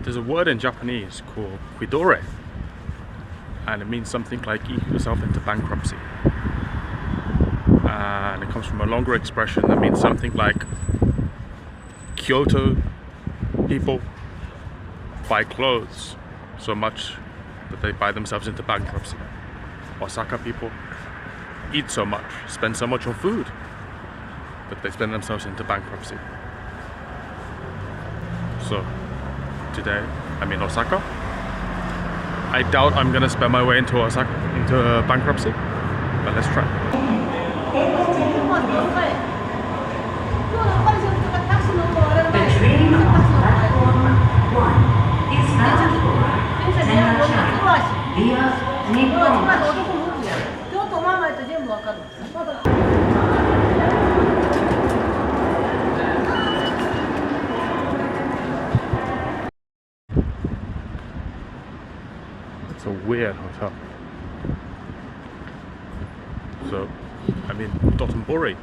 There's a word in Japanese called quidore, and it means something like eat yourself into bankruptcy. And it comes from a longer expression that means something like Kyoto people buy clothes so much that they buy themselves into bankruptcy. Osaka people eat so much, spend so much on food that they spend themselves into bankruptcy. So today I'm in Osaka. I doubt I'm gonna spend my way into bankruptcy, but let's try. It's a weird hotel. So I'm in Dotoburi,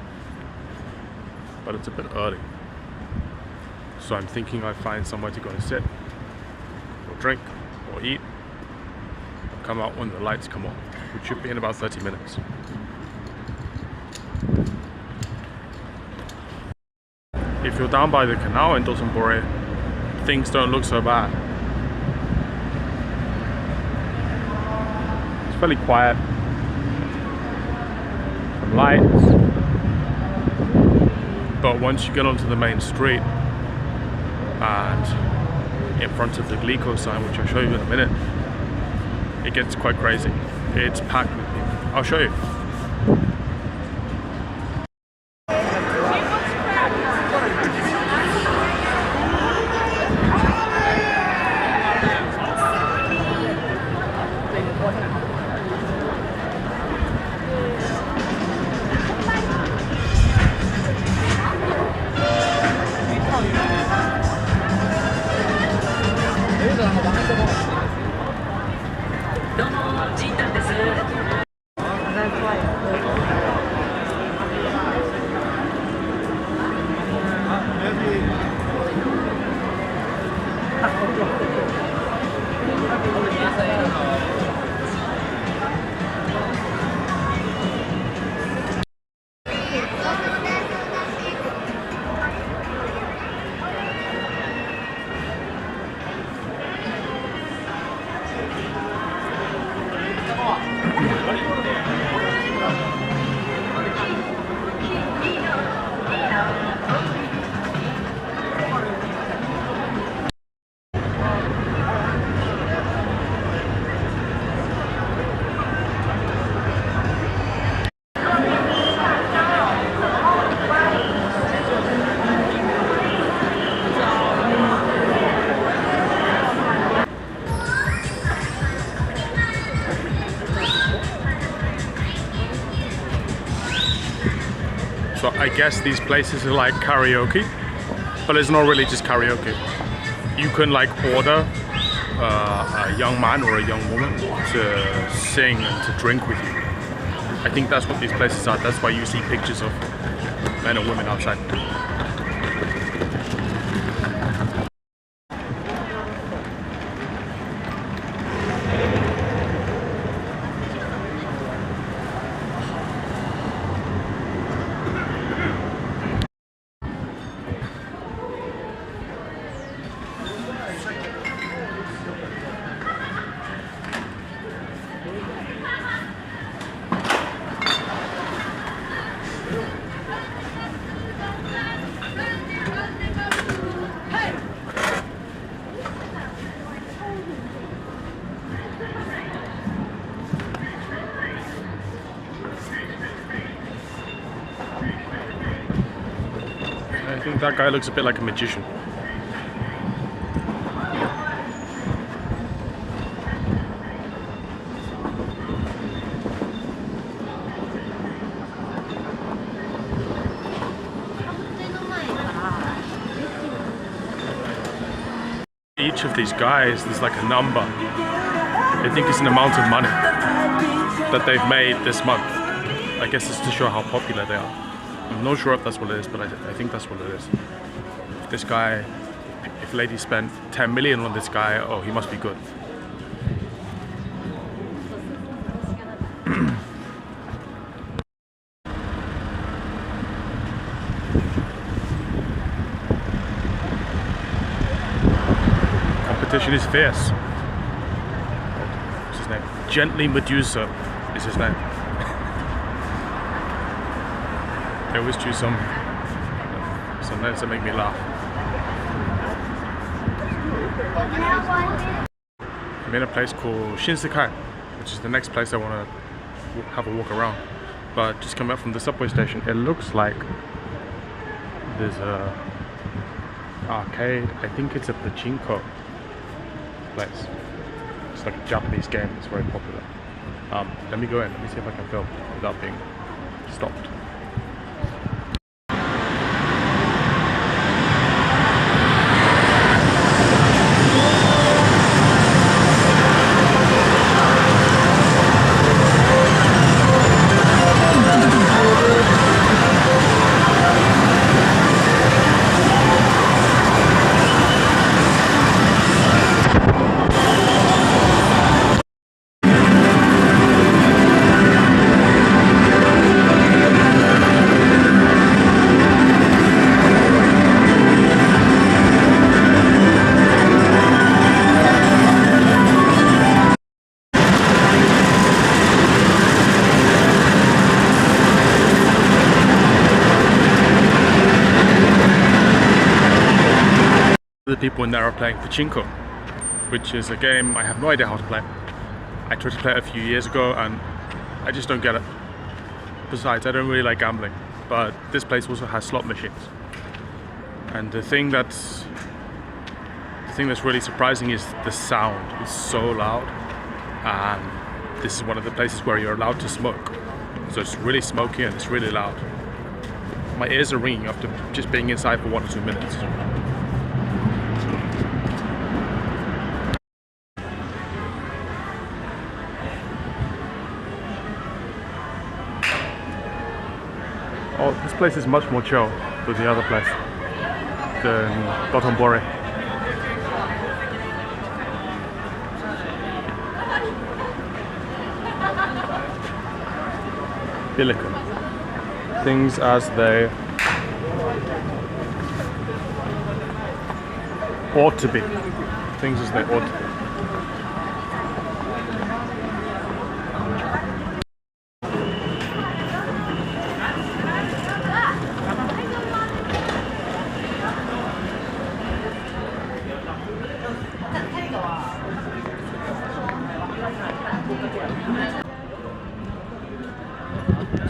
but it's a bit early. So I'm thinking I find somewhere to go and sit, or drink, or eat, and come out when the lights come on, which should be in about 30 minutes. If you're down by the canal in Dotoburi, things don't look so bad. It's fairly quiet. Some lights. But once you get onto the main street and in front of the Glico sign, which I'll show you in a minute, it gets quite crazy. It's packed with people. I'll show you. So I guess these places are like karaoke, but it's not really just karaoke. You can like order a young man or a young woman to sing and to drink with you. I think that's what these places are. That's why you see pictures of men and women outside. I think that guy looks a bit like a magician. Each of these guys, there's like a number. I think it's an amount of money that they've made this month. I guess it's to show how popular they are. I'm not sure if that's what it is, but I think that's what it is. This guy, if lady spent 10 million on this guy, oh, he must be good. Competition is fierce. What's his name? Gently Medusa is his name. They always choose some names that make me laugh. I'm in a place called Shinsekai, which is the next place I want to have a walk around. But just coming up from the subway station, it looks like there's a arcade. I think it's a Pachinko place. It's like a Japanese game. It's very popular. Let me go in. Let me see if I can film without being stopped. The people in there are playing Pachinko, which is a game I have no idea how to play. I tried to play it a few years ago and I just don't get it. Besides, I don't really like gambling, but this place also has slot machines. And the thing that's really surprising is the sound. It's so loud, and this is one of the places where you're allowed to smoke. So it's really smoky and it's really loud. My ears are ringing after just being inside for 1 or 2 minutes. Oh, this place is much more chill than the other place, than Dotoburi. Silicon. Things as they ought to be. Things as they ought to be.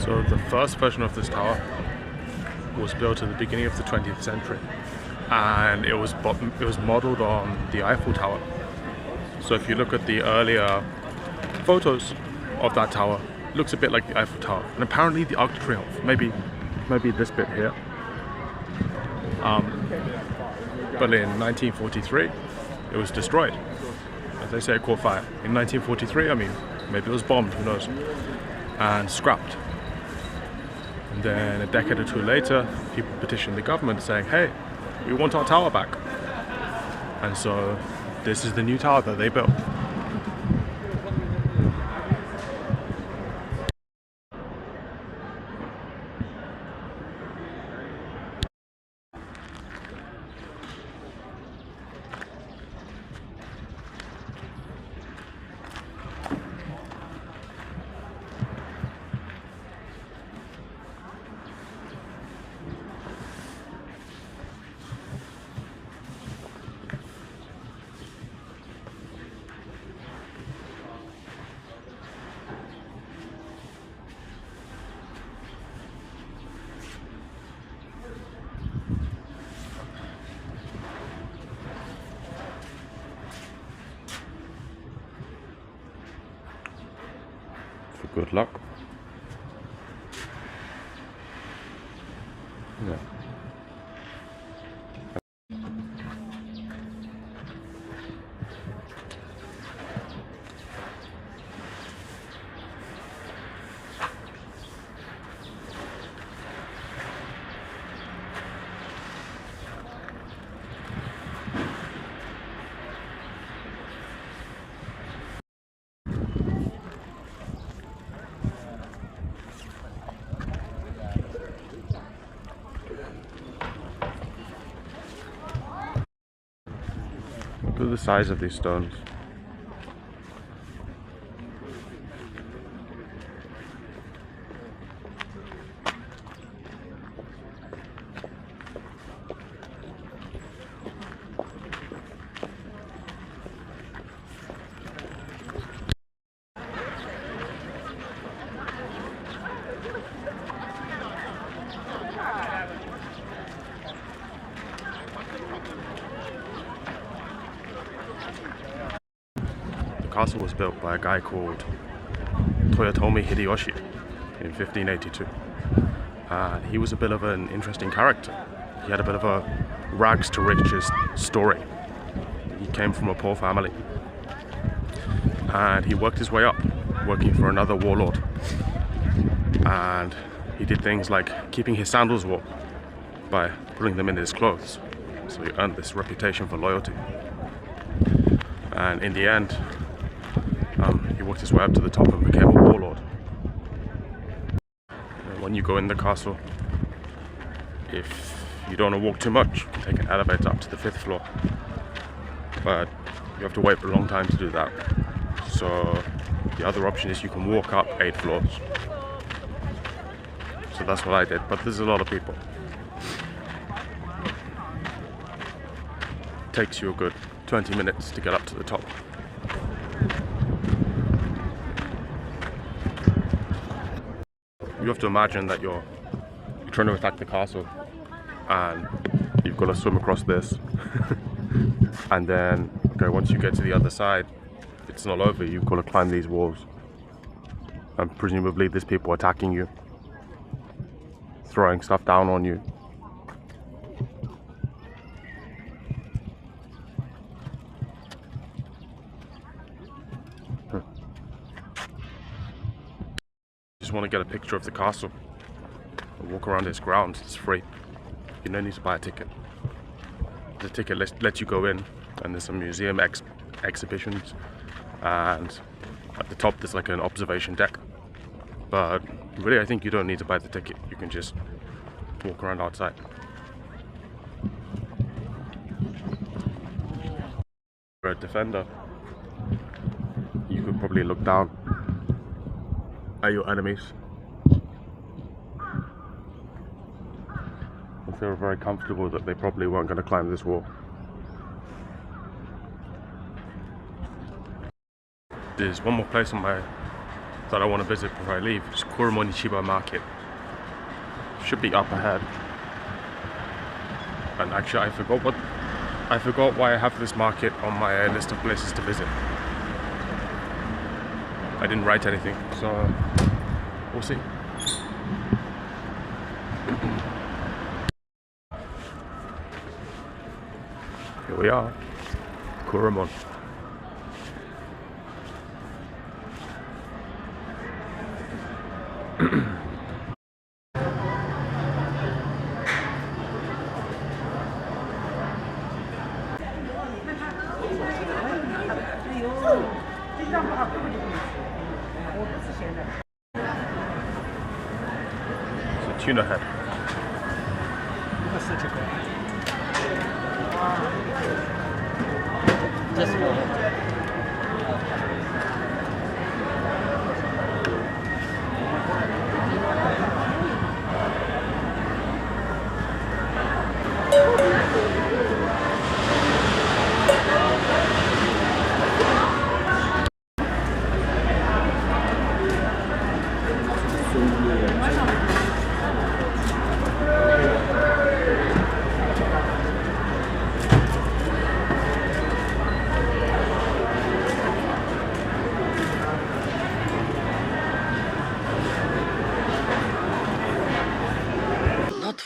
So the first version of this tower was built at the beginning of the 20th century, and it was modeled on the Eiffel Tower. So if you look at the earlier photos of that tower, it looks a bit like the Eiffel Tower. And apparently the Arc de Triomphe, maybe this bit here. But in 1943, it was destroyed. As they say, it caught fire. In 1943, I mean, maybe it was bombed, who knows, and scrapped. And then a decade or two later, people petitioned the government saying, hey, we want our tower back. And so this is the new tower that they built. Good luck. Yeah. Look at the size of these stones. The castle was built by a guy called Toyotomi Hideyoshi in 1582. He was a bit of an interesting character. He had a bit of a rags to riches story. He came from a poor family and he worked his way up, working for another warlord. And he did things like keeping his sandals warm by putting them in his clothes. So he earned this reputation for loyalty. And in the end, he worked his way up to the top and became a warlord. And when you go in the castle, if you don't want to walk too much, you can take an elevator up to the 5th floor. But you have to wait for a long time to do that. So the other option is you can walk up 8 floors. So that's what I did, but there's a lot of people. It takes you a good 20 minutes to get up to the top. You have to imagine that you're trying to attack the castle and you've got to swim across this. And then, okay, once you get to the other side, it's not over, you've got to climb these walls. And presumably there's people attacking you, throwing stuff down on you. Just want to get a picture of the castle and walk around its grounds. It's free. You don't need to buy a ticket. The ticket lets you go in, and there's some museum exhibitions, and at the top there's like an observation deck. But really, I think you don't need to buy the ticket. You can just walk around outside. If you're a defender, you could probably look down at your enemies. If they were very comfortable that they probably weren't going to climb this wall. There's one more place on that I want to visit before I leave. It's Kuromon Market. Should be up ahead. And actually I forgot why I have this market on my list of places to visit. I didn't write anything, so we'll see. Here we are, Kuromon. It's a tuna head.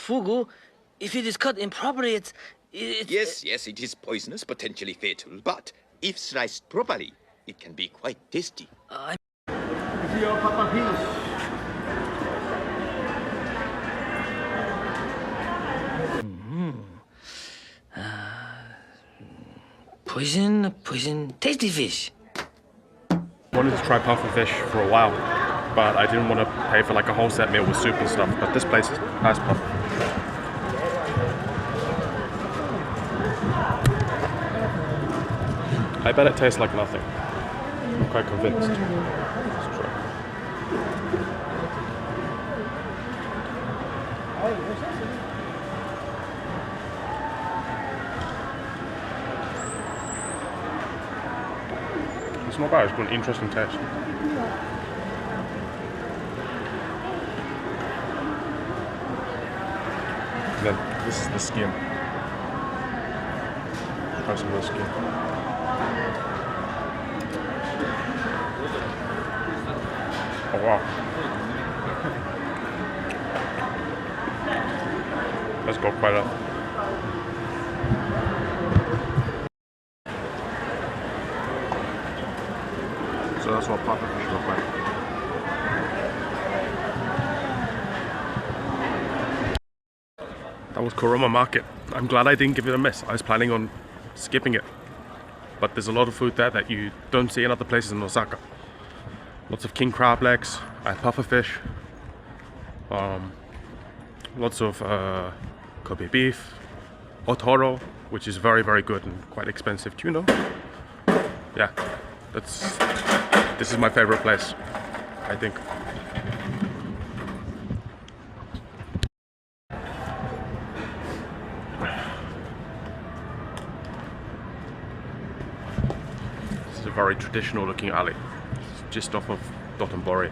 Fugu, if it is cut improperly, it's Yes, it is poisonous, potentially fatal, but if sliced properly, it can be quite tasty. Poison, tasty fish. I wanted to try pufferfish for a while, but I didn't want to pay for like a whole set meal with soup and stuff. But this place has puffer. I bet it tastes like nothing. I'm quite convinced. Let's try. It's not bad, it's got an interesting taste. And then this is the skin. Try some of the skin. Oh wow. Let's go quite up. So that's what pufferfish look like. That was Kuromon Market. I'm glad I didn't give it a miss. I was planning on skipping it. But there's a lot of food there that you don't see in other places in Osaka. Lots of king crab legs, pufferfish, lots of Kobe beef, otoro, which is very, very good and quite expensive tuna. Yeah, this is my favorite place, I think. This is a very traditional looking alley, just off of Dotoburi.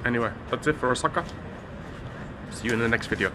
Anyway, that's it for Osaka. See you in the next video.